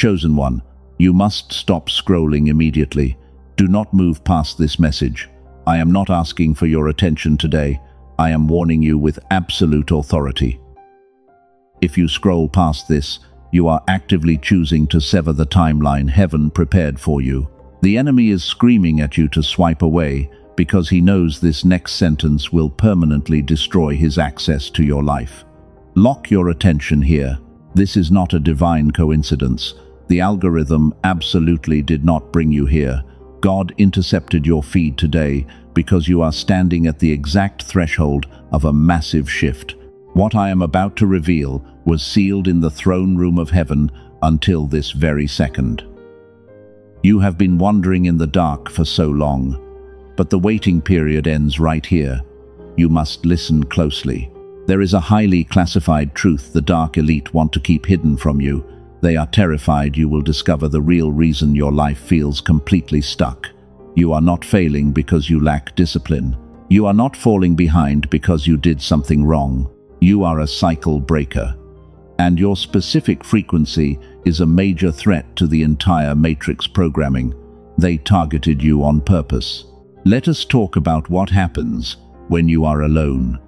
Chosen one, you must stop scrolling immediately. Do not move past this message. I am not asking for your attention today. I am warning you with absolute authority. If you scroll past this, you are actively choosing to sever the timeline heaven prepared for you. The enemy is screaming at you to swipe away because he knows this next sentence will permanently destroy his access to your life. Lock your attention here. This is not a divine coincidence. The algorithm absolutely did not bring you here. God intercepted your feed today because you are standing at the exact threshold of a massive shift. What I am about to reveal was sealed in the throne room of heaven until this very second. You have been wandering in the dark for so long, but the waiting period ends right here. You must listen closely. There is a highly classified truth the dark elite want to keep hidden from you. They are terrified you will discover the real reason your life feels completely stuck. You are not failing because you lack discipline. You are not falling behind because you did something wrong. You are a cycle breaker. And your specific frequency is a major threat to the entire Matrix programming. They targeted you on purpose. Let us talk about what happens when you are alone.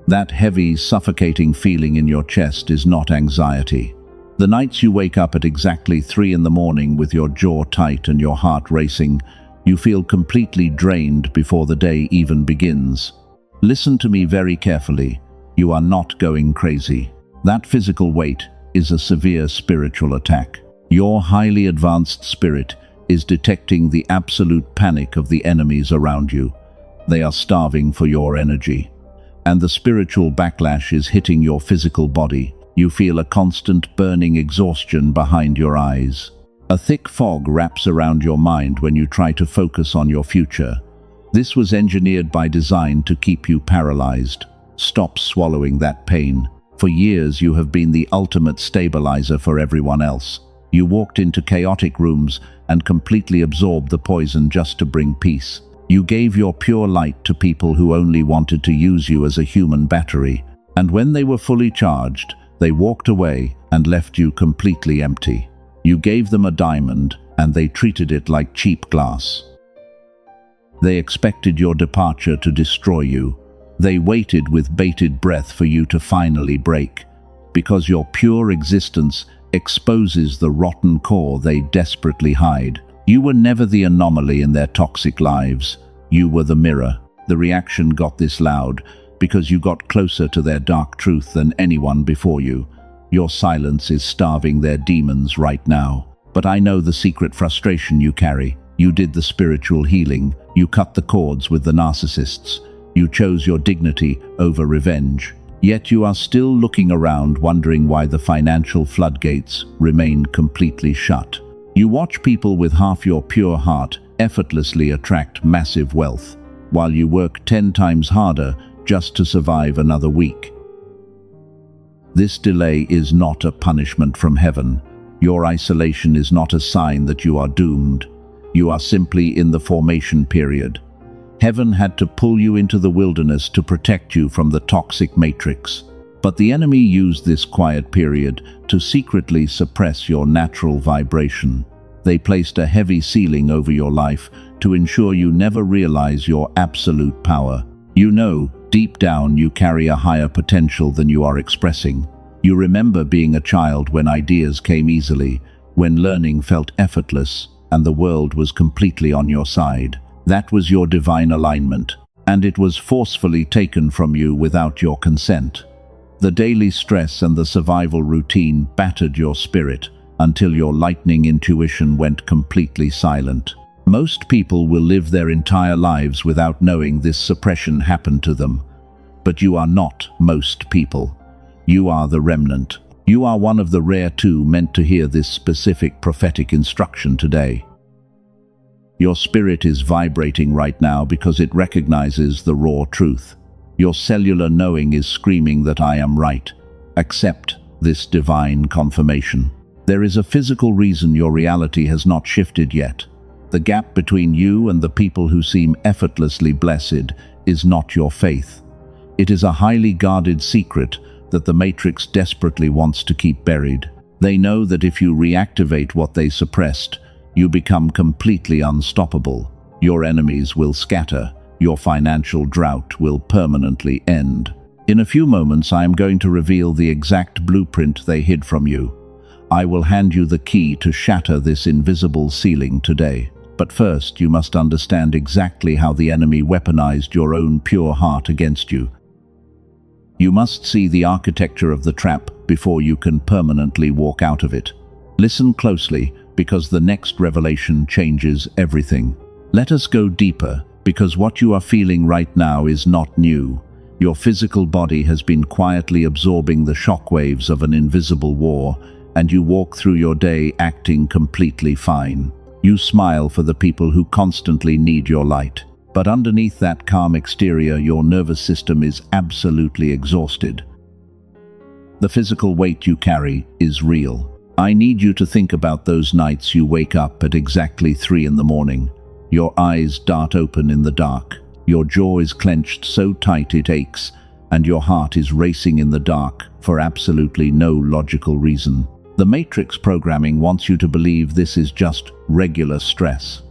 That heavy, suffocating feeling in your chest is not anxiety. The nights you wake up at exactly 3 in the morning with your jaw tight and your heart racing, you feel completely drained before the day even begins. Listen to me very carefully. You are not going crazy. That physical weight is a severe spiritual attack. Your highly advanced spirit is detecting the absolute panic of the enemies around you. They are starving for your energy. And the spiritual backlash is hitting your physical body. You feel a constant burning exhaustion behind your eyes. A thick fog wraps around your mind when you try to focus on your future. This was engineered by design to keep you paralyzed. Stop swallowing that pain. For years you have been the ultimate stabilizer for everyone else. You walked into chaotic rooms and completely absorbed the poison just to bring peace. You gave your pure light to people who only wanted to use you as a human battery. And when they were fully charged, they walked away and left you completely empty. You gave them a diamond and they treated it like cheap glass. They expected your departure to destroy you. They waited with bated breath for you to finally break, because your pure existence exposes the rotten core they desperately hide. You were never the anomaly in their toxic lives. You were the mirror. The reaction got this loud because you got closer to their dark truth than anyone before you. Your silence is starving their demons right now. But I know the secret frustration you carry. You did the spiritual healing. You cut the cords with the narcissists. You chose your dignity over revenge. Yet you are still looking around wondering why the financial floodgates remain completely shut. You watch people with half your pure heart effortlessly attract massive wealth, while you work 10 times harder just to survive another week. This delay is not a punishment from heaven. Your isolation is not a sign that you are doomed. You are simply in the formation period. Heaven had to pull you into the wilderness to protect you from the toxic matrix. But the enemy used this quiet period to secretly suppress your natural vibration. They placed a heavy ceiling over your life to ensure you never realize your absolute power. You know, deep down you carry a higher potential than you are expressing. You remember being a child when ideas came easily, when learning felt effortless, and the world was completely on your side. That was your divine alignment, and it was forcefully taken from you without your consent. The daily stress and the survival routine battered your spirit until your lightning intuition went completely silent. Most people will live their entire lives without knowing this suppression happened to them. But you are not most people. You are the remnant. You are one of the rare two meant to hear this specific prophetic instruction today. Your spirit is vibrating right now because it recognizes the raw truth. Your cellular knowing is screaming that I am right. Accept this divine confirmation. There is a physical reason your reality has not shifted yet. The gap between you and the people who seem effortlessly blessed is not your faith. It is a highly guarded secret that the Matrix desperately wants to keep buried. They know that if you reactivate what they suppressed, you become completely unstoppable. Your enemies will scatter. Your financial drought will permanently end. In a few moments, I am going to reveal the exact blueprint they hid from you. I will hand you the key to shatter this invisible ceiling today. But first, you must understand exactly how the enemy weaponized your own pure heart against you. You must see the architecture of the trap before you can permanently walk out of it. Listen closely, because the next revelation changes everything. Let us go deeper, because what you are feeling right now is not new. Your physical body has been quietly absorbing the shockwaves of an invisible war, and you walk through your day acting completely fine. You smile for the people who constantly need your light. But underneath that calm exterior, your nervous system is absolutely exhausted. The physical weight you carry is real. I need you to think about those nights you wake up at exactly 3 in the morning. Your eyes dart open in the dark. Your jaw is clenched so tight it aches, and your heart is racing in the dark for absolutely no logical reason. The Matrix programming wants you to believe this is just regular stress.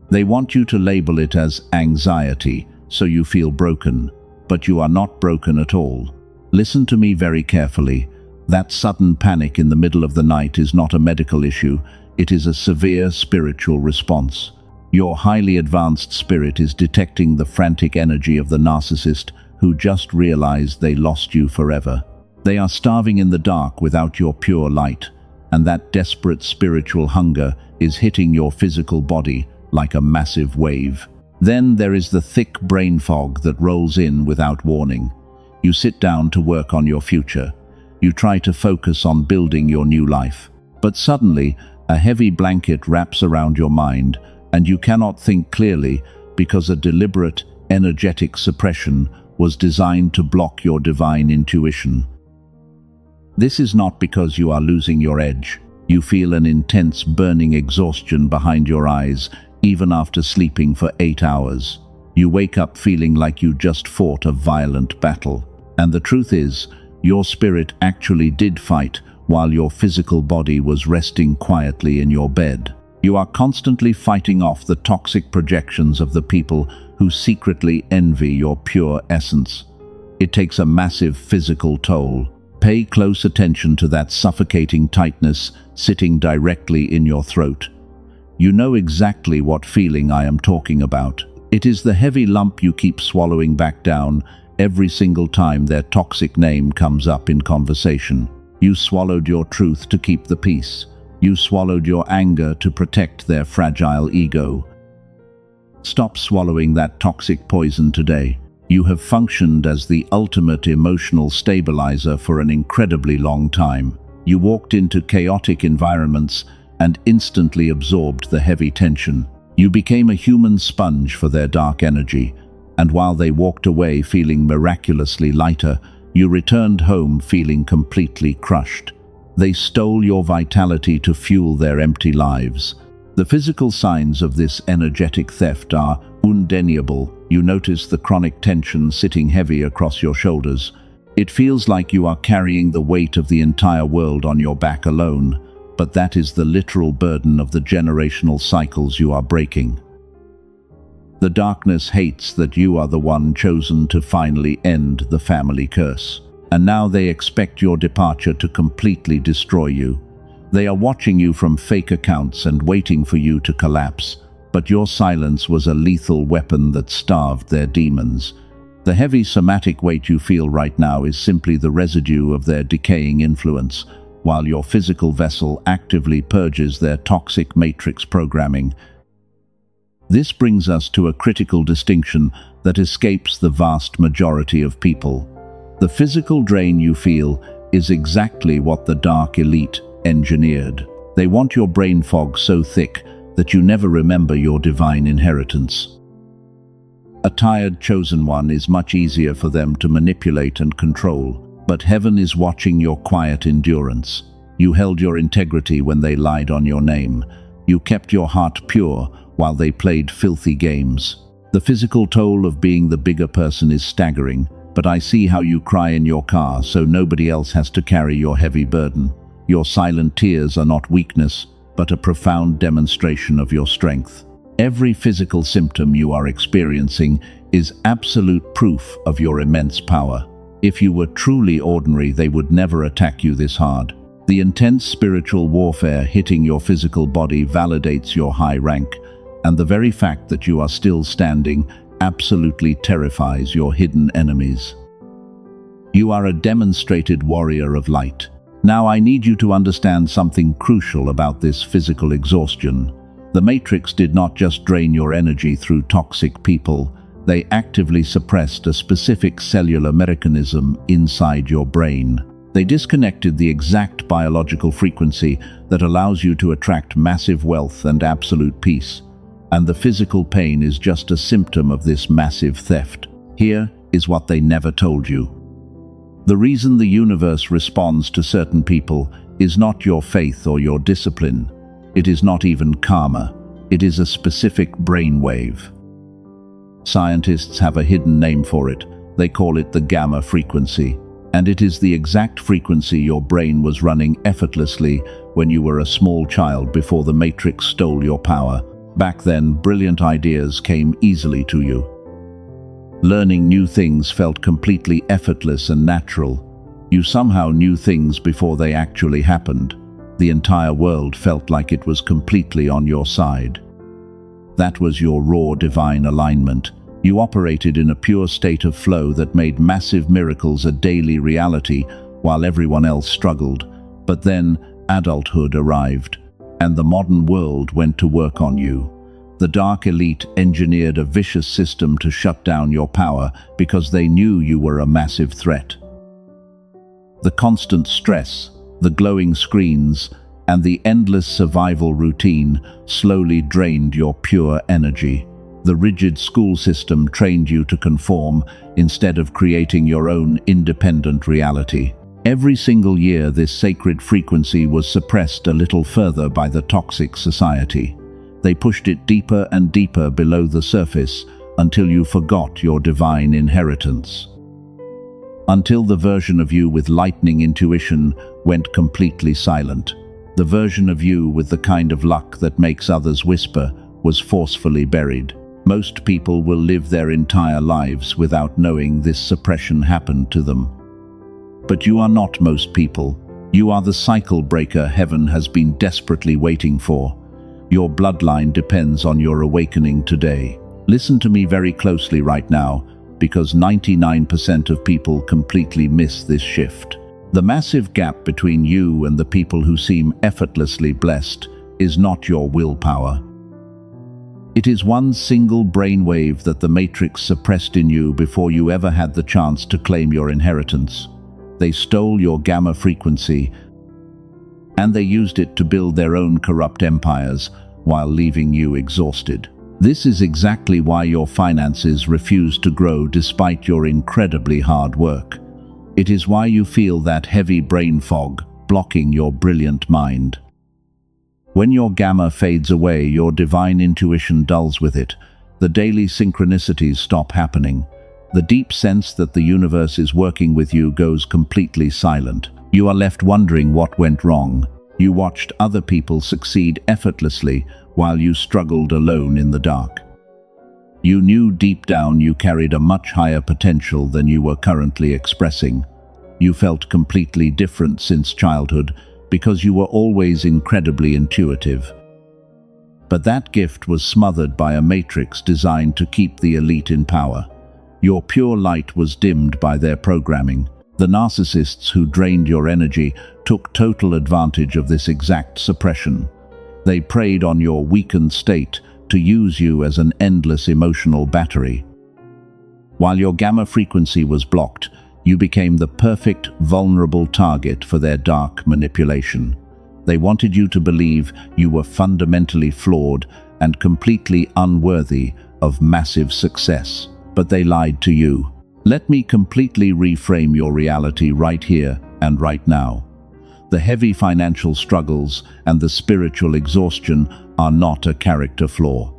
They want you to label it as anxiety, so you feel broken, but you are not broken at all. Listen to me very carefully. That sudden panic in the middle of the night is not a medical issue, it is a severe spiritual response. Your highly advanced spirit is detecting the frantic energy of the narcissist who just realized they lost you forever. They are starving in the dark without your pure light, and that desperate spiritual hunger is hitting your physical body like a massive wave. Then there is the thick brain fog that rolls in without warning. You sit down to work on your future. You try to focus on building your new life. But suddenly, a heavy blanket wraps around your mind, and you cannot think clearly because a deliberate, energetic suppression was designed to block your divine intuition. This is not because you are losing your edge. You feel an intense burning exhaustion behind your eyes, even after sleeping for 8 hours. You wake up feeling like you just fought a violent battle. And the truth is, your spirit actually did fight while your physical body was resting quietly in your bed. You are constantly fighting off the toxic projections of the people who secretly envy your pure essence. It takes a massive physical toll. Pay close attention to that suffocating tightness sitting directly in your throat. You know exactly what feeling I am talking about. It is the heavy lump you keep swallowing back down every single time their toxic name comes up in conversation. You swallowed your truth to keep the peace. You swallowed your anger to protect their fragile ego. Stop swallowing that toxic poison today. You have functioned as the ultimate emotional stabilizer for an incredibly long time. You walked into chaotic environments and instantly absorbed the heavy tension. You became a human sponge for their dark energy, and while they walked away feeling miraculously lighter, you returned home feeling completely crushed. They stole your vitality to fuel their empty lives. The physical signs of this energetic theft are undeniable. You notice the chronic tension sitting heavy across your shoulders. It feels like you are carrying the weight of the entire world on your back alone, but that is the literal burden of the generational cycles you are breaking. The darkness hates that you are the one chosen to finally end the family curse, and now they expect your departure to completely destroy you. They are watching you from fake accounts and waiting for you to collapse, but your silence was a lethal weapon that starved their demons. The heavy somatic weight you feel right now is simply the residue of their decaying influence, while your physical vessel actively purges their toxic matrix programming. This brings us to a critical distinction that escapes the vast majority of people. The physical drain you feel is exactly what the dark elite engineered. They want your brain fog so thick that you never remember your divine inheritance. A tired chosen one is much easier for them to manipulate and control, but heaven is watching your quiet endurance. You held your integrity when they lied on your name. You kept your heart pure while they played filthy games. The physical toll of being the bigger person is staggering, but I see how you cry in your car so nobody else has to carry your heavy burden. Your silent tears are not weakness, but a profound demonstration of your strength. Every physical symptom you are experiencing is absolute proof of your immense power. If you were truly ordinary, they would never attack you this hard. The intense spiritual warfare hitting your physical body validates your high rank, and the very fact that you are still standing absolutely terrifies your hidden enemies. You are a demonstrated warrior of light. Now I need you to understand something crucial about this physical exhaustion. The Matrix did not just drain your energy through toxic people, they actively suppressed a specific cellular mechanism inside your brain. They disconnected the exact biological frequency that allows you to attract massive wealth and absolute peace. And the physical pain is just a symptom of this massive theft. Here is what they never told you. The reason the universe responds to certain people is not your faith or your discipline. It is not even karma. It is a specific brainwave. Scientists have a hidden name for it. They call it the gamma frequency. And it is the exact frequency your brain was running effortlessly when you were a small child before the Matrix stole your power. Back then, brilliant ideas came easily to you. Learning new things felt completely effortless and natural. You somehow knew things before they actually happened. The entire world felt like it was completely on your side. That was your raw divine alignment. You operated in a pure state of flow that made massive miracles a daily reality while everyone else struggled. But then adulthood arrived, and the modern world went to work on you. The dark elite engineered a vicious system to shut down your power because they knew you were a massive threat. The constant stress, the glowing screens, and the endless survival routine slowly drained your pure energy. The rigid school system trained you to conform instead of creating your own independent reality. Every single year, this sacred frequency was suppressed a little further by the toxic society. They pushed it deeper and deeper below the surface until you forgot your divine inheritance. Until the version of you with lightning intuition went completely silent. The version of you with the kind of luck that makes others whisper was forcefully buried. Most people will live their entire lives without knowing this suppression happened to them. But you are not most people. You are the cycle breaker heaven has been desperately waiting for. Your bloodline depends on your awakening today. Listen to me very closely right now, because 99% of people completely miss this shift. The massive gap between you and the people who seem effortlessly blessed is not your willpower. It is one single brainwave that the Matrix suppressed in you before you ever had the chance to claim your inheritance. They stole your gamma frequency, and they used it to build their own corrupt empires while leaving you exhausted. This is exactly why your finances refuse to grow despite your incredibly hard work. It is why you feel that heavy brain fog blocking your brilliant mind. When your gamma fades away, your divine intuition dulls with it. The daily synchronicities stop happening. The deep sense that the universe is working with you goes completely silent. You are left wondering what went wrong. You watched other people succeed effortlessly while you struggled alone in the dark. You knew deep down you carried a much higher potential than you were currently expressing. You felt completely different since childhood because you were always incredibly intuitive. But that gift was smothered by a matrix designed to keep the elite in power. Your pure light was dimmed by their programming. The narcissists who drained your energy took total advantage of this exact suppression. They preyed on your weakened state to use you as an endless emotional battery. While your gamma frequency was blocked, you became the perfect, vulnerable target for their dark manipulation. They wanted you to believe you were fundamentally flawed and completely unworthy of massive success. But they lied to you. Let me completely reframe your reality right here and right now. The heavy financial struggles and the spiritual exhaustion are not a character flaw.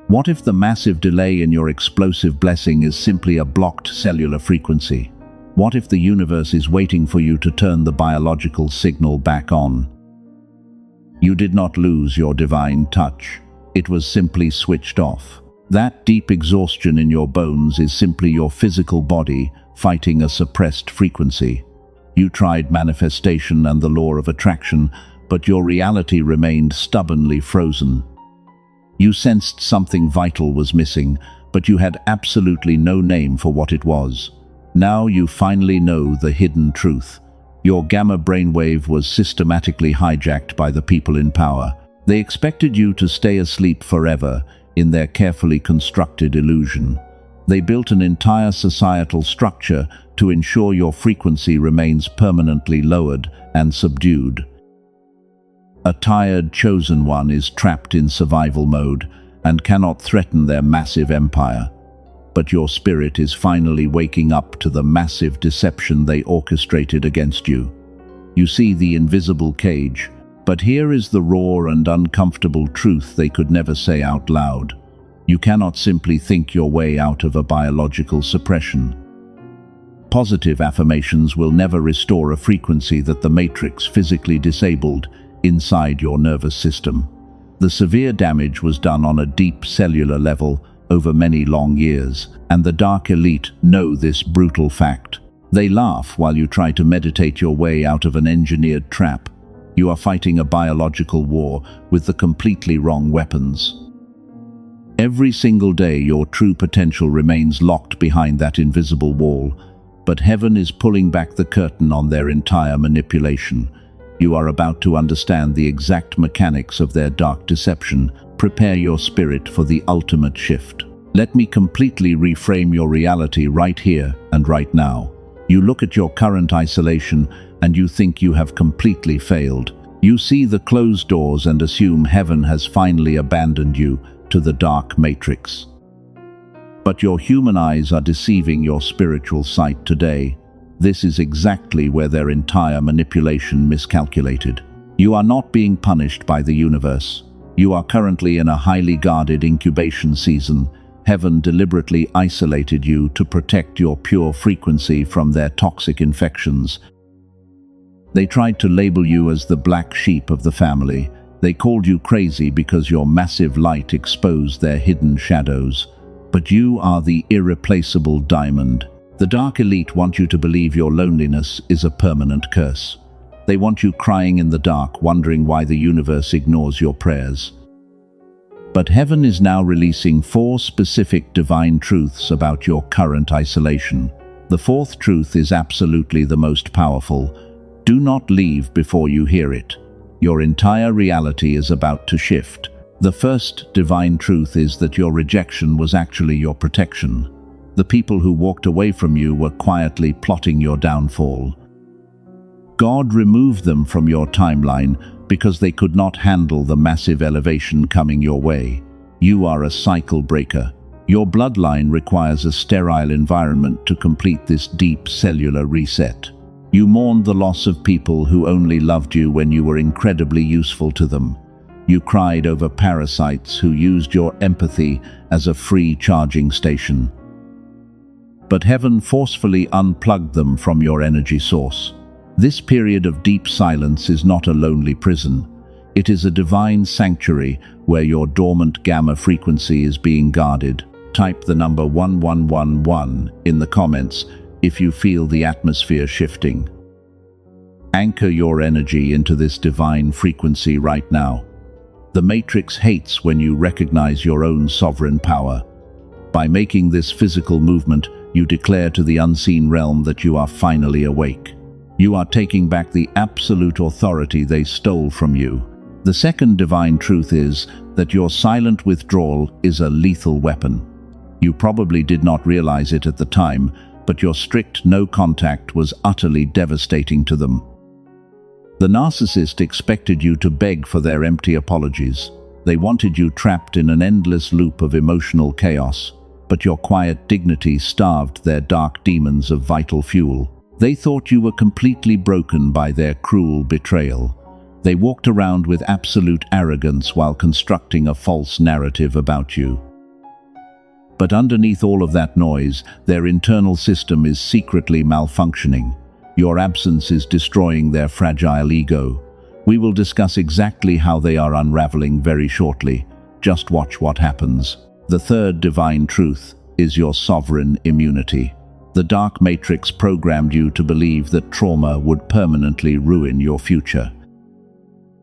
What if the massive delay in your explosive blessing is simply a blocked cellular frequency? What if the universe is waiting for you to turn the biological signal back on? You did not lose your divine touch. It was simply switched off. That deep exhaustion in your bones is simply your physical body fighting a suppressed frequency. You tried manifestation and the law of attraction, but your reality remained stubbornly frozen. You sensed something vital was missing, but you had absolutely no name for what it was. Now you finally know the hidden truth. Your gamma brainwave was systematically hijacked by the people in power. They expected you to stay asleep forever in their carefully constructed illusion. They built an entire societal structure to ensure your frequency remains permanently lowered and subdued. A tired, chosen one is trapped in survival mode and cannot threaten their massive empire. But your spirit is finally waking up to the massive deception they orchestrated against you. You see the invisible cage, but here is the raw and uncomfortable truth they could never say out loud. You cannot simply think your way out of a biological suppression. Positive affirmations will never restore a frequency that the matrix physically disabled inside your nervous system. The severe damage was done on a deep cellular level over many long years, and the dark elite know this brutal fact. They laugh while you try to meditate your way out of an engineered trap. You are fighting a biological war with the completely wrong weapons. Every single day your true potential remains locked behind that invisible wall, but heaven is pulling back the curtain on their entire manipulation. You are about to understand the exact mechanics of their dark deception. Prepare your spirit for the ultimate shift. Let me completely reframe your reality right here and right now. You look at your current isolation and you think you have completely failed. You see the closed doors and assume heaven has finally abandoned you to the dark matrix. But your human eyes are deceiving your spiritual sight today. This is exactly where their entire manipulation miscalculated. You are not being punished by the universe. You are currently in a highly guarded incubation season. Heaven deliberately isolated you to protect your pure frequency from their toxic infections. They tried to label you as the black sheep of the family. They called you crazy because your massive light exposed their hidden shadows. But you are the irreplaceable diamond. The dark elite want you to believe your loneliness is a permanent curse. They want you crying in the dark, wondering why the universe ignores your prayers. But heaven is now releasing 4 specific divine truths about your current isolation. The 4th truth is absolutely the most powerful. Do not leave before you hear it. Your entire reality is about to shift. The first divine truth is that your rejection was actually your protection. The people who walked away from you were quietly plotting your downfall. God removed them from your timeline because they could not handle the massive elevation coming your way. You are a cycle breaker. Your bloodline requires a sterile environment to complete this deep cellular reset. You mourned the loss of people who only loved you when you were incredibly useful to them. You cried over parasites who used your empathy as a free charging station. But heaven forcefully unplugged them from your energy source. This period of deep silence is not a lonely prison. It is a divine sanctuary where your dormant gamma frequency is being guarded. Type the number 1111 in the comments if you feel the atmosphere shifting. Anchor your energy into this divine frequency right now. The Matrix hates when you recognize your own sovereign power. By making this physical movement, you declare to the unseen realm that you are finally awake. You are taking back the absolute authority they stole from you. The second divine truth is that your silent withdrawal is a lethal weapon. You probably did not realize it at the time, but your strict no contact was utterly devastating to them. The narcissist expected you to beg for their empty apologies. They wanted you trapped in an endless loop of emotional chaos, but your quiet dignity starved their dark demons of vital fuel. They thought you were completely broken by their cruel betrayal. They walked around with absolute arrogance while constructing a false narrative about you. But underneath all of that noise, their internal system is secretly malfunctioning. Your absence is destroying their fragile ego. We will discuss exactly how they are unraveling very shortly. Just watch what happens. The third divine truth is your sovereign immunity. The dark matrix programmed you to believe that trauma would permanently ruin your future.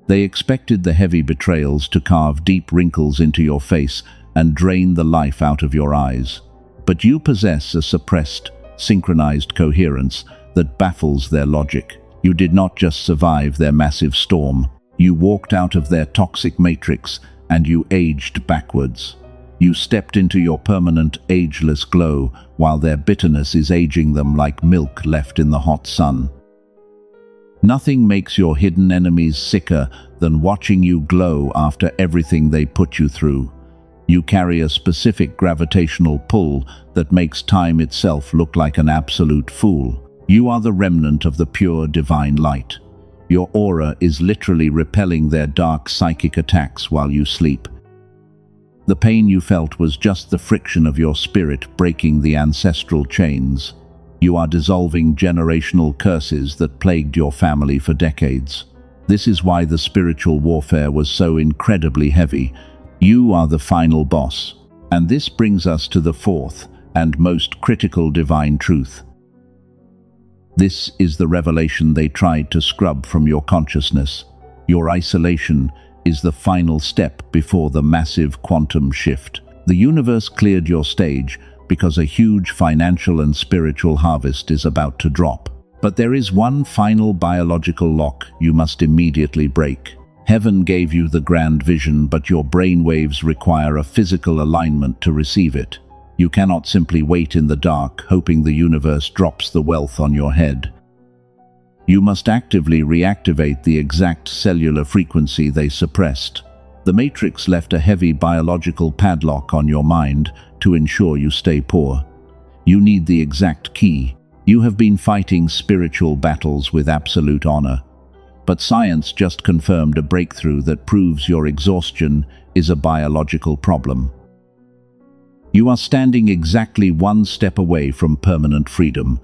They expected the heavy betrayals to carve deep wrinkles into your face and drain the life out of your eyes. But you possess a suppressed, synchronized coherence that baffles their logic. You did not just survive their massive storm. You walked out of their toxic matrix and you aged backwards. You stepped into your permanent, ageless glow while their bitterness is aging them like milk left in the hot sun. Nothing makes your hidden enemies sicker than watching you glow after everything they put you through. You carry a specific gravitational pull that makes time itself look like an absolute fool. You are the remnant of the pure divine light. Your aura is literally repelling their dark psychic attacks while you sleep. The pain you felt was just the friction of your spirit breaking the ancestral chains. You are dissolving generational curses that plagued your family for decades. This is why the spiritual warfare was so incredibly heavy. You are the final boss. And this brings us to the fourth and most critical divine truth. This is the revelation they tried to scrub from your consciousness. Your isolation is the final step before the massive quantum shift. The universe cleared your stage because a huge financial and spiritual harvest is about to drop. But there is one final biological lock you must immediately break. Heaven gave you the grand vision, but your brainwaves require a physical alignment to receive it. You cannot simply wait in the dark, hoping the universe drops the wealth on your head. You must actively reactivate the exact cellular frequency they suppressed. The Matrix left a heavy biological padlock on your mind to ensure you stay poor. You need the exact key. You have been fighting spiritual battles with absolute honor. But science just confirmed a breakthrough that proves your exhaustion is a biological problem. You are standing exactly one step away from permanent freedom.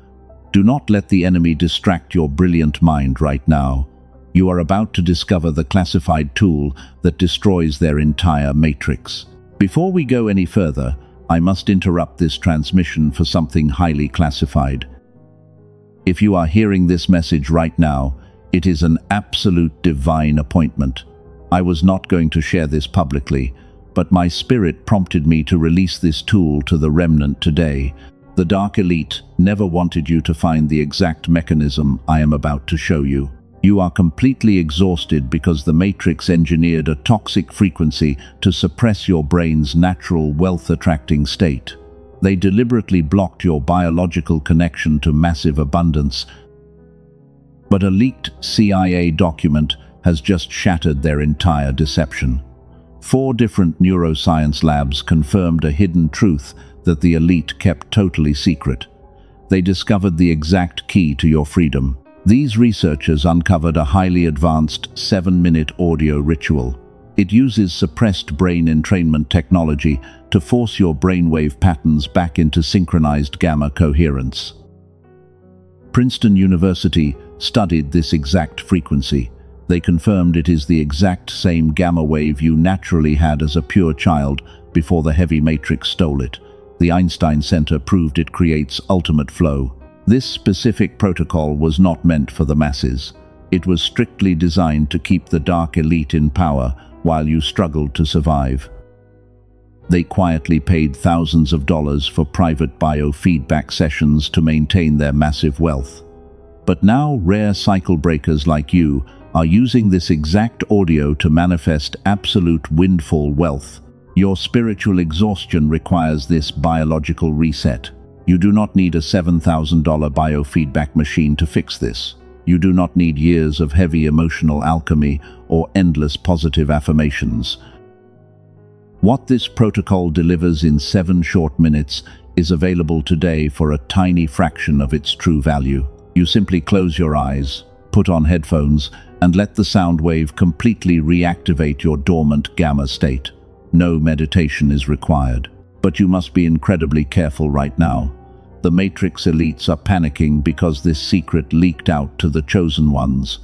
Do not let the enemy distract your brilliant mind right now. You are about to discover the classified tool that destroys their entire matrix. Before we go any further, I must interrupt this transmission for something highly classified. If you are hearing this message right now, it is an absolute divine appointment. I was not going to share this publicly, but my spirit prompted me to release this tool to the remnant today. The Dark Elite never wanted you to find the exact mechanism I am about to show you. You are completely exhausted because the Matrix engineered a toxic frequency to suppress your brain's natural wealth-attracting state. They deliberately blocked your biological connection to massive abundance. But a leaked CIA document has just shattered their entire deception. 4 different neuroscience labs confirmed a hidden truth that the elite kept totally secret. They discovered the exact key to your freedom. These researchers uncovered a highly advanced 7-minute audio ritual. It uses suppressed brain entrainment technology to force your brainwave patterns back into synchronized gamma coherence. Princeton University studied this exact frequency. They confirmed it is the exact same gamma wave you naturally had as a pure child before the heavy matrix stole it. The Einstein Center proved it creates ultimate flow. This specific protocol was not meant for the masses. It was strictly designed to keep the dark elite in power while you struggled to survive. They quietly paid thousands of dollars for private biofeedback sessions to maintain their massive wealth. But now rare cycle breakers like you are using this exact audio to manifest absolute windfall wealth. Your spiritual exhaustion requires this biological reset. You do not need a $7,000 biofeedback machine to fix this. You do not need years of heavy emotional alchemy or endless positive affirmations. What this protocol delivers in 7 short minutes is available today for a tiny fraction of its true value. You simply close your eyes, put on headphones, and let the sound wave completely reactivate your dormant gamma state. No meditation is required. But you must be incredibly careful right now. The Matrix elites are panicking because this secret leaked out to the chosen ones.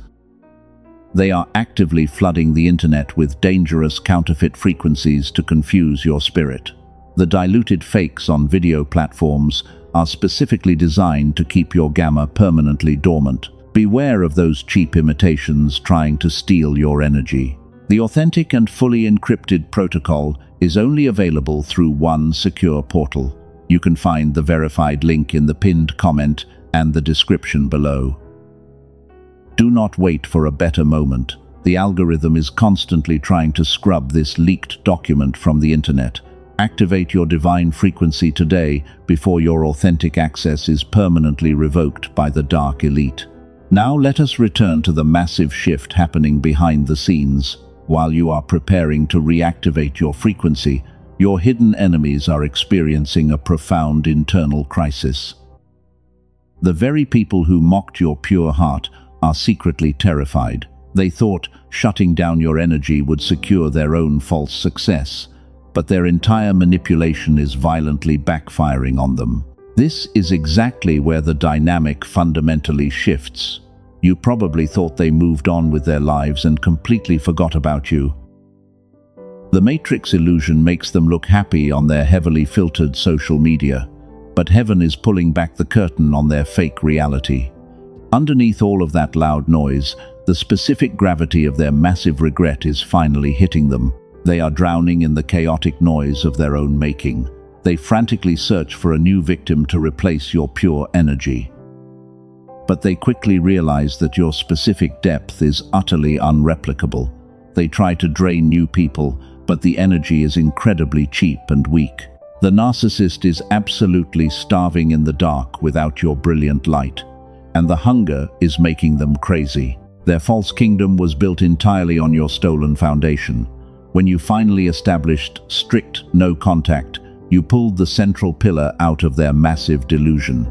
They are actively flooding the internet with dangerous counterfeit frequencies to confuse your spirit. The diluted fakes on video platforms are specifically designed to keep your gamma permanently dormant. Beware of those cheap imitations trying to steal your energy. The authentic and fully encrypted protocol is only available through one secure portal. You can find the verified link in the pinned comment and the description below. Do not wait for a better moment. The algorithm is constantly trying to scrub this leaked document from the internet. Activate your divine frequency today before your authentic access is permanently revoked by the dark elite. Now let us return to the massive shift happening behind the scenes. While you are preparing to reactivate your frequency, your hidden enemies are experiencing a profound internal crisis. The very people who mocked your pure heart are secretly terrified. They thought shutting down your energy would secure their own false success, but their entire manipulation is violently backfiring on them. This is exactly where the dynamic fundamentally shifts. You probably thought they moved on with their lives and completely forgot about you. The Matrix illusion makes them look happy on their heavily filtered social media, but heaven is pulling back the curtain on their fake reality. Underneath all of that loud noise, the specific gravity of their massive regret is finally hitting them. They are drowning in the chaotic noise of their own making. They frantically search for a new victim to replace your pure energy. But they quickly realize that your specific depth is utterly unreplicable. They try to drain new people, but the energy is incredibly cheap and weak. The narcissist is absolutely starving in the dark without your brilliant light, and the hunger is making them crazy. Their false kingdom was built entirely on your stolen foundation. When you finally established strict no contact, you pulled the central pillar out of their massive delusion.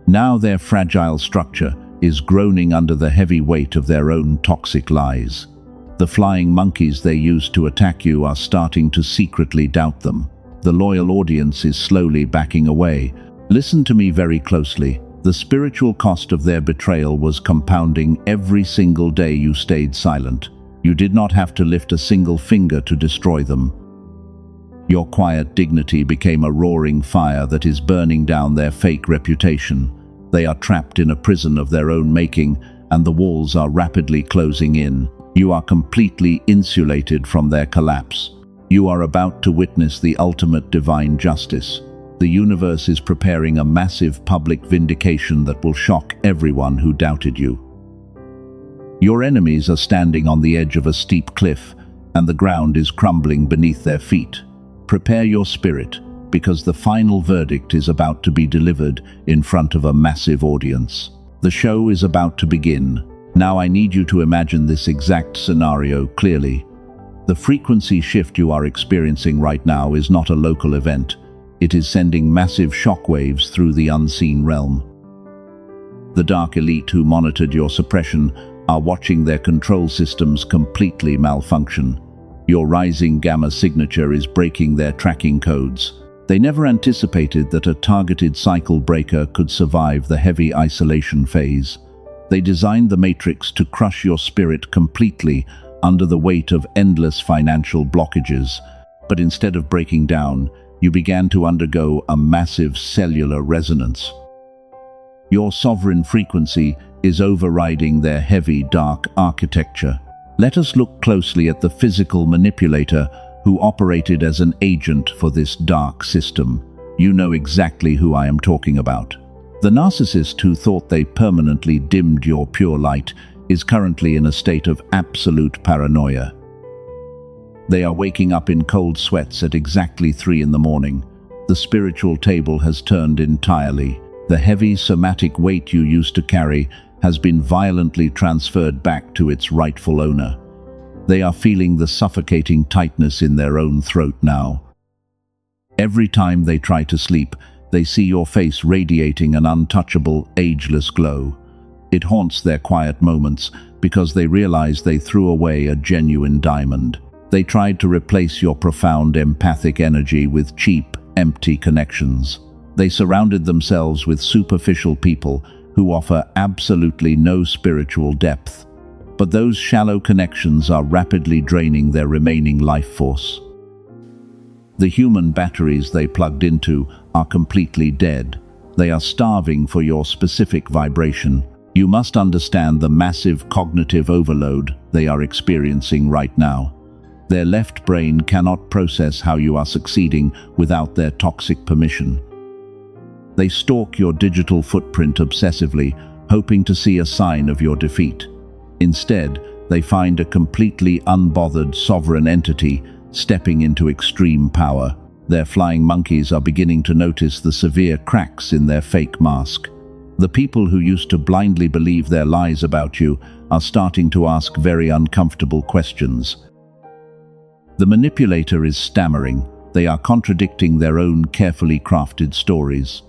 Now their fragile structure is groaning under the heavy weight of their own toxic lies. The flying monkeys they used to attack you are starting to secretly doubt them. The loyal audience is slowly backing away. Listen to me very closely. The spiritual cost of their betrayal was compounding every single day you stayed silent. You did not have to lift a single finger to destroy them. Your quiet dignity became a roaring fire that is burning down their fake reputation. They are trapped in a prison of their own making, and the walls are rapidly closing in. You are completely insulated from their collapse. You are about to witness the ultimate divine justice. The universe is preparing a massive public vindication that will shock everyone who doubted you. Your enemies are standing on the edge of a steep cliff, and the ground is crumbling beneath their feet. Prepare your spirit, because the final verdict is about to be delivered in front of a massive audience. The show is about to begin. Now I need you to imagine this exact scenario clearly. The frequency shift you are experiencing right now is not a local event. It is sending massive shockwaves through the unseen realm. The dark elite who monitored your suppression are watching their control systems completely malfunction. Your rising gamma signature is breaking their tracking codes. They never anticipated that a targeted cycle breaker could survive the heavy isolation phase. They designed the Matrix to crush your spirit completely under the weight of endless financial blockages. But instead of breaking down, you began to undergo a massive cellular resonance. Your sovereign frequency is overriding their heavy, dark architecture. Let us look closely at the physical manipulator who operated as an agent for this dark system. You know exactly who I am talking about. The narcissist who thought they permanently dimmed your pure light is currently in a state of absolute paranoia. They are waking up in cold sweats at exactly 3 in the morning. The spiritual table has turned entirely. The heavy somatic weight you used to carry has been violently transferred back to its rightful owner. They are feeling the suffocating tightness in their own throat now. Every time they try to sleep, they see your face radiating an untouchable, ageless glow. It haunts their quiet moments because they realize they threw away a genuine diamond. They tried to replace your profound empathic energy with cheap, empty connections. They surrounded themselves with superficial people who offer absolutely no spiritual depth. But those shallow connections are rapidly draining their remaining life force. The human batteries they plugged into are completely dead. They are starving for your specific vibration. You must understand the massive cognitive overload they are experiencing right now. Their left brain cannot process how you are succeeding without their toxic permission. They stalk your digital footprint obsessively, hoping to see a sign of your defeat. Instead, they find a completely unbothered sovereign entity stepping into extreme power. Their flying monkeys are beginning to notice the severe cracks in their fake mask. The people who used to blindly believe their lies about you are starting to ask very uncomfortable questions. The manipulator is stammering. They are contradicting their own carefully crafted stories.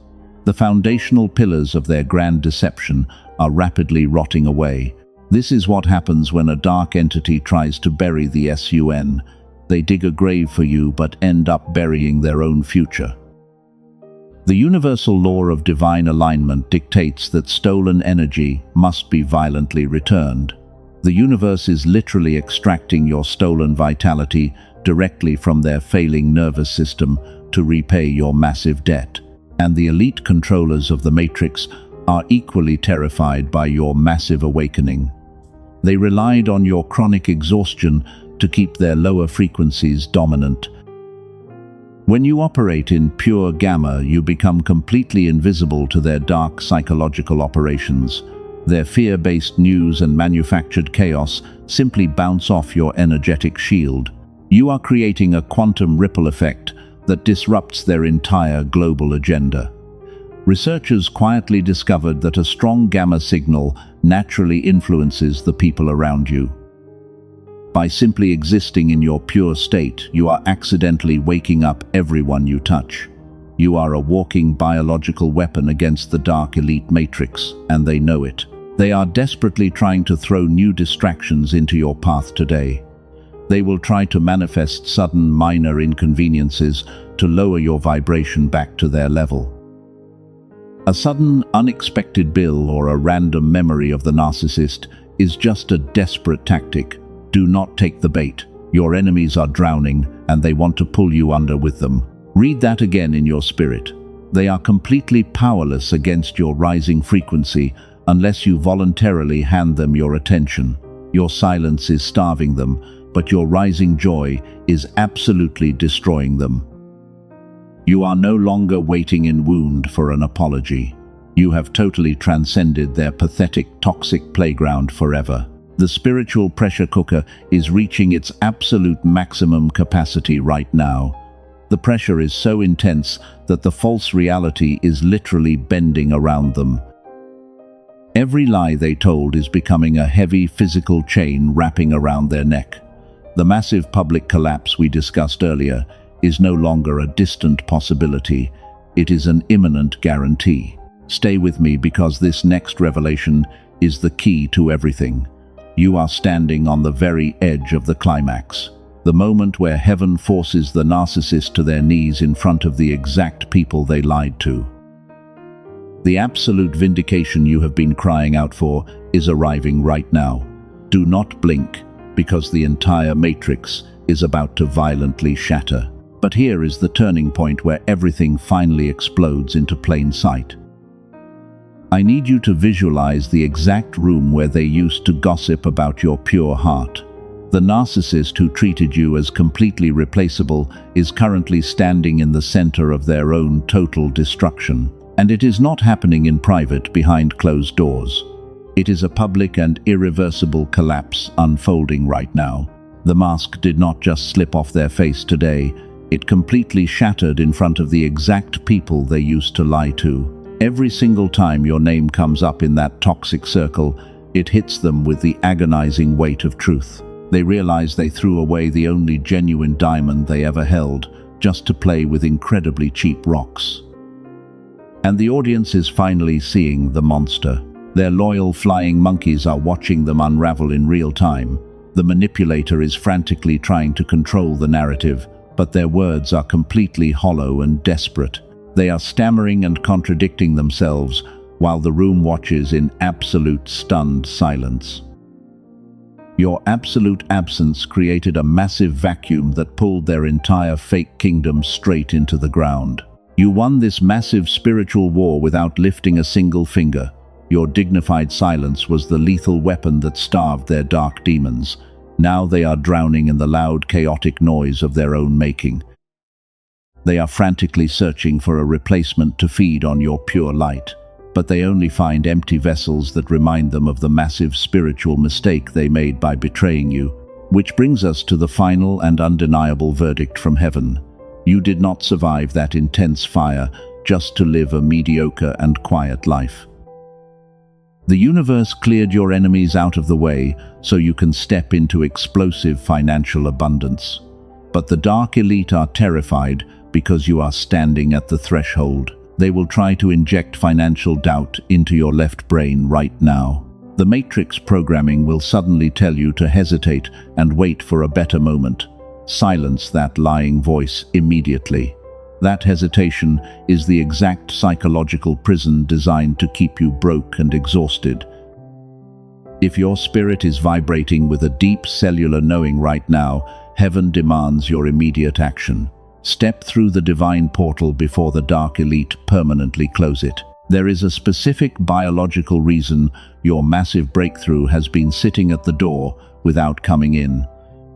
The foundational pillars of their grand deception are rapidly rotting away. This is what happens when a dark entity tries to bury the sun. They dig a grave for you but end up burying their own future. The universal law of divine alignment dictates that stolen energy must be violently returned. The universe is literally extracting your stolen vitality directly from their failing nervous system to repay your massive debt. And the elite controllers of the Matrix are equally terrified by your massive awakening. They relied on your chronic exhaustion to keep their lower frequencies dominant. When you operate in pure gamma, you become completely invisible to their dark psychological operations. Their fear-based news and manufactured chaos simply bounce off your energetic shield. You are creating a quantum ripple effect that disrupts their entire global agenda. Researchers quietly discovered that a strong gamma signal naturally influences the people around you. By simply existing in your pure state, you are accidentally waking up everyone you touch. You are a walking biological weapon against the dark elite matrix, and they know it. They are desperately trying to throw new distractions into your path today. They will try to manifest sudden minor inconveniences to lower your vibration back to their level. A sudden, unexpected bill or a random memory of the narcissist is just a desperate tactic. Do not take the bait. Your enemies are drowning, and they want to pull you under with them. Read that again in your spirit. They are completely powerless against your rising frequency unless you voluntarily hand them your attention. Your silence is starving them, but your rising joy is absolutely destroying them. You are no longer waiting in wound for an apology. You have totally transcended their pathetic, toxic playground forever. The spiritual pressure cooker is reaching its absolute maximum capacity right now. The pressure is so intense that the false reality is literally bending around them. Every lie they told is becoming a heavy physical chain wrapping around their neck. The massive public collapse we discussed earlier is no longer a distant possibility. It is an imminent guarantee. Stay with me because this next revelation is the key to everything. You are standing on the very edge of the climax. The moment where heaven forces the narcissist to their knees in front of the exact people they lied to. The absolute vindication you have been crying out for is arriving right now. Do not blink, because the entire matrix is about to violently shatter. But here is the turning point where everything finally explodes into plain sight. I need you to visualize the exact room where they used to gossip about your pure heart. The narcissist who treated you as completely replaceable is currently standing in the center of their own total destruction. And it is not happening in private behind closed doors. It is a public and irreversible collapse unfolding right now. The mask did not just slip off their face today, it completely shattered in front of the exact people they used to lie to. Every single time your name comes up in that toxic circle, it hits them with the agonizing weight of truth. They realize they threw away the only genuine diamond they ever held, just to play with incredibly cheap rocks. And the audience is finally seeing the monster. Their loyal flying monkeys are watching them unravel in real time. The manipulator is frantically trying to control the narrative, but their words are completely hollow and desperate. They are stammering and contradicting themselves, while the room watches in absolute stunned silence. Your absolute absence created a massive vacuum that pulled their entire fake kingdom straight into the ground. You won this massive spiritual war without lifting a single finger. Your dignified silence was the lethal weapon that starved their dark demons. Now they are drowning in the loud, chaotic noise of their own making. They are frantically searching for a replacement to feed on your pure light, but they only find empty vessels that remind them of the massive spiritual mistake they made by betraying you. Which brings us to the final and undeniable verdict from heaven. You did not survive that intense fire just to live a mediocre and quiet life. The universe cleared your enemies out of the way so you can step into explosive financial abundance. But the dark elite are terrified because you are standing at the threshold. They will try to inject financial doubt into your left brain right now. The matrix programming will suddenly tell you to hesitate and wait for a better moment. Silence that lying voice immediately. That hesitation is the exact psychological prison designed to keep you broke and exhausted. If your spirit is vibrating with a deep cellular knowing right now, heaven demands your immediate action. Step through the divine portal before the dark elite permanently close it. There is a specific biological reason your massive breakthrough has been sitting at the door without coming in.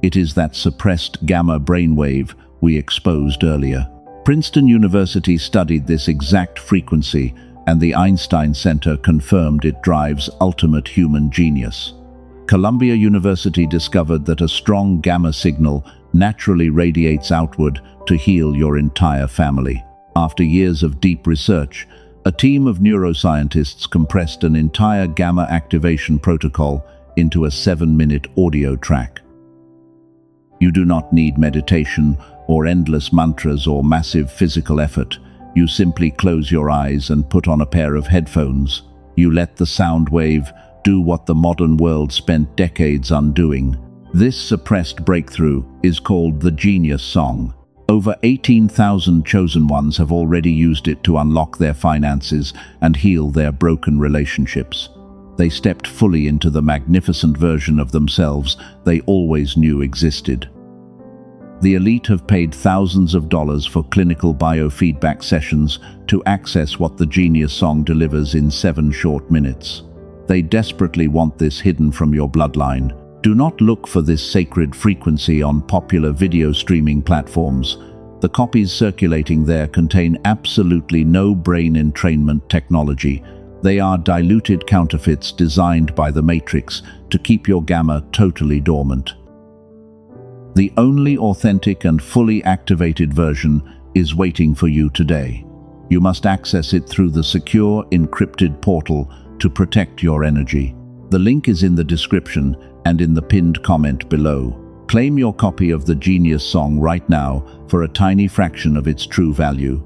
It is that suppressed gamma brainwave we exposed earlier. Princeton University studied this exact frequency, and the Einstein Center confirmed it drives ultimate human genius. Columbia University discovered that a strong gamma signal naturally radiates outward to heal your entire family. After years of deep research, a team of neuroscientists compressed an entire gamma activation protocol into a 7-minute audio track. You do not need meditation or endless mantras or massive physical effort. You simply close your eyes and put on a pair of headphones. You let the sound wave do what the modern world spent decades undoing. This suppressed breakthrough is called the Genius Song. Over 18,000 chosen ones have already used it to unlock their finances and heal their broken relationships. They stepped fully into the magnificent version of themselves they always knew existed. The elite have paid thousands of dollars for clinical biofeedback sessions to access what the Genius Song delivers in 7 short minutes. They desperately want this hidden from your bloodline. Do not look for this sacred frequency on popular video streaming platforms. The copies circulating there contain absolutely no brain entrainment technology. They are diluted counterfeits designed by the Matrix to keep your gamma totally dormant. The only authentic and fully activated version is waiting for you today. You must access it through the secure, encrypted portal to protect your energy. The link is in the description and in the pinned comment below. Claim your copy of the Genius Song right now for a tiny fraction of its true value.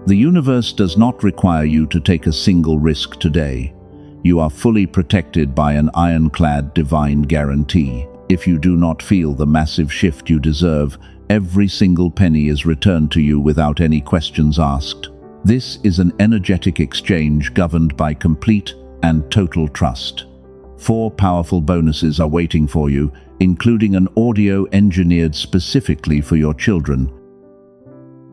The universe does not require you to take a single risk today. You are fully protected by an ironclad divine guarantee. If you do not feel the massive shift you deserve, every single penny is returned to you without any questions asked. This is an energetic exchange governed by complete and total trust. 4 powerful bonuses are waiting for you, including an audio engineered specifically for your children.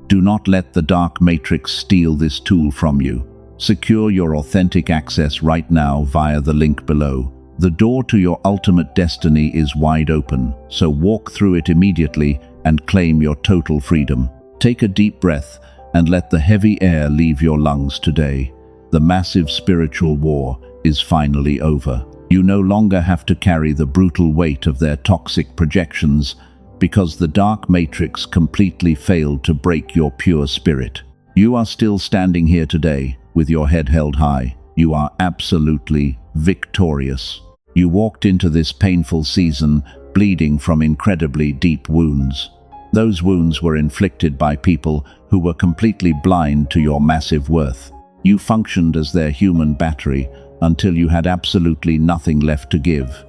Do not let the dark matrix steal this tool from you. Secure your authentic access right now via the link below. The door to your ultimate destiny is wide open, so walk through it immediately and claim your total freedom. Take a deep breath and let the heavy air leave your lungs today. The massive spiritual war is finally over. You no longer have to carry the brutal weight of their toxic projections because the dark matrix completely failed to break your pure spirit. You are still standing here today with your head held high. You are absolutely victorious. You walked into this painful season bleeding from incredibly deep wounds. Those wounds were inflicted by people who were completely blind to your massive worth. You functioned as their human battery until you had absolutely nothing left to give.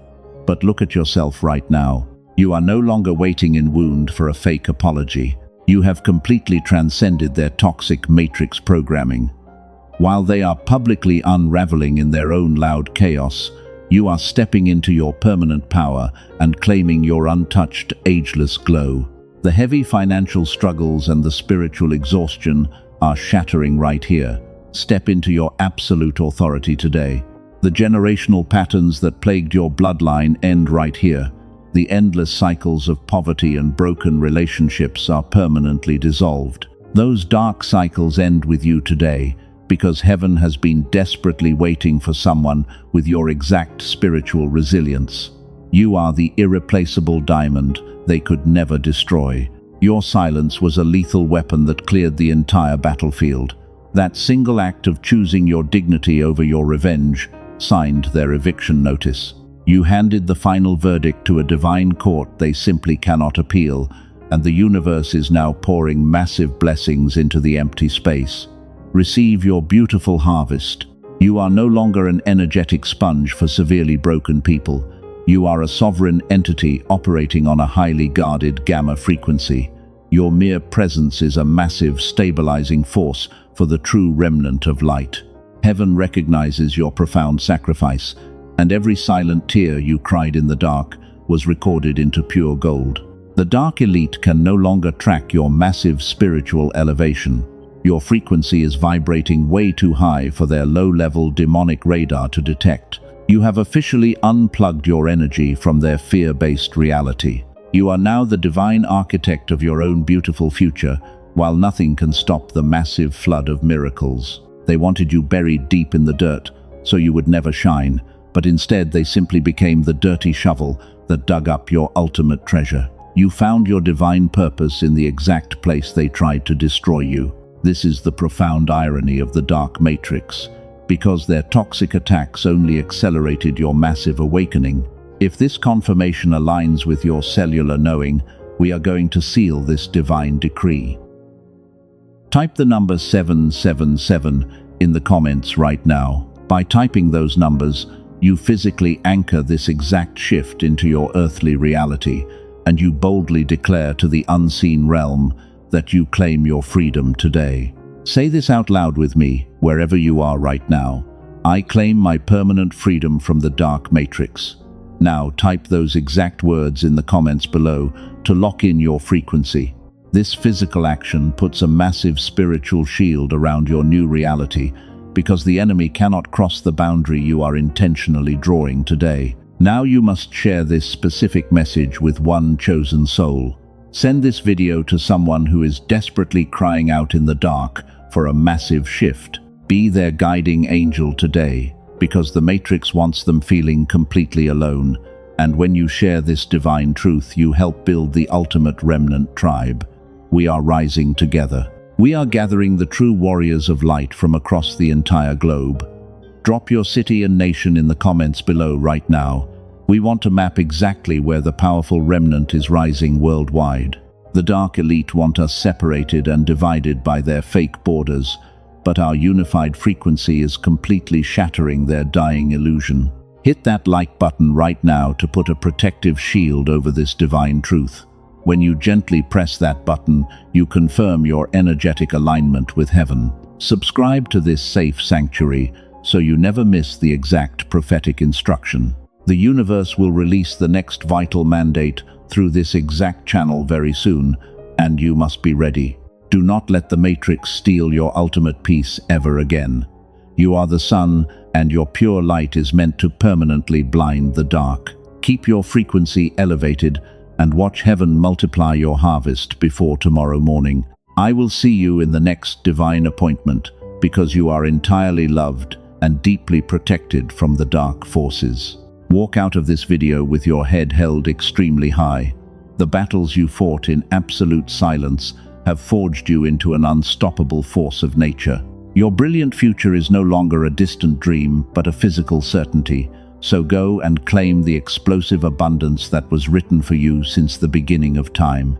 But look at yourself right now. You are no longer waiting in wound for a fake apology. You have completely transcended their toxic matrix programming. While they are publicly unraveling in their own loud chaos, you are stepping into your permanent power and claiming your untouched, ageless glow. The heavy financial struggles and the spiritual exhaustion are shattering right here. Step into your absolute authority today. The generational patterns that plagued your bloodline end right here. The endless cycles of poverty and broken relationships are permanently dissolved. Those dark cycles end with you today, because heaven has been desperately waiting for someone with your exact spiritual resilience. You are the irreplaceable diamond they could never destroy. Your silence was a lethal weapon that cleared the entire battlefield. That single act of choosing your dignity over your revenge signed their eviction notice. You handed the final verdict to a divine court they simply cannot appeal, and the universe is now pouring massive blessings into the empty space. Receive your beautiful harvest. You are no longer an energetic sponge for severely broken people. You are a sovereign entity operating on a highly guarded gamma frequency. Your mere presence is a massive stabilizing force for the true remnant of light. Heaven recognizes your profound sacrifice, and every silent tear you cried in the dark was recorded into pure gold. The dark elite can no longer track your massive spiritual elevation. Your frequency is vibrating way too high for their low-level demonic radar to detect. You have officially unplugged your energy from their fear-based reality. You are now the divine architect of your own beautiful future, while nothing can stop the massive flood of miracles. They wanted you buried deep in the dirt, so you would never shine, but instead they simply became the dirty shovel that dug up your ultimate treasure. You found your divine purpose in the exact place they tried to destroy you. This is the profound irony of the dark matrix, because their toxic attacks only accelerated your massive awakening. If this confirmation aligns with your cellular knowing, we are going to seal this divine decree. Type the number 777 in the comments right now. By typing those numbers, you physically anchor this exact shift into your earthly reality, and you boldly declare to the unseen realm that you claim your freedom today. Say this out loud with me, wherever you are right now. I claim my permanent freedom from the dark matrix. Now type those exact words in the comments below to lock in your frequency. This physical action puts a massive spiritual shield around your new reality, because the enemy cannot cross the boundary you are intentionally drawing today. Now you must share this specific message with one chosen soul. Send this video to someone who is desperately crying out in the dark for a massive shift. Be their guiding angel today, because the Matrix wants them feeling completely alone. And when you share this divine truth, you help build the ultimate remnant tribe. We are rising together. We are gathering the true warriors of light from across the entire globe. Drop your city and nation in the comments below right now. We want to map exactly where the powerful remnant is rising worldwide. The dark elite want us separated and divided by their fake borders, but our unified frequency is completely shattering their dying illusion. Hit that like button right now to put a protective shield over this divine truth. When you gently press that button, you confirm your energetic alignment with heaven. Subscribe to this safe sanctuary so you never miss the exact prophetic instruction. The universe will release the next vital mandate through this exact channel very soon, and you must be ready. Do not let the Matrix steal your ultimate peace ever again. You are the sun, and your pure light is meant to permanently blind the dark. Keep your frequency elevated and watch heaven multiply your harvest before tomorrow morning. I will see you in the next divine appointment, because you are entirely loved and deeply protected from the dark forces. Walk out of this video with your head held extremely high. The battles you fought in absolute silence have forged you into an unstoppable force of nature. Your brilliant future is no longer a distant dream, but a physical certainty. So go and claim the explosive abundance that was written for you since the beginning of time.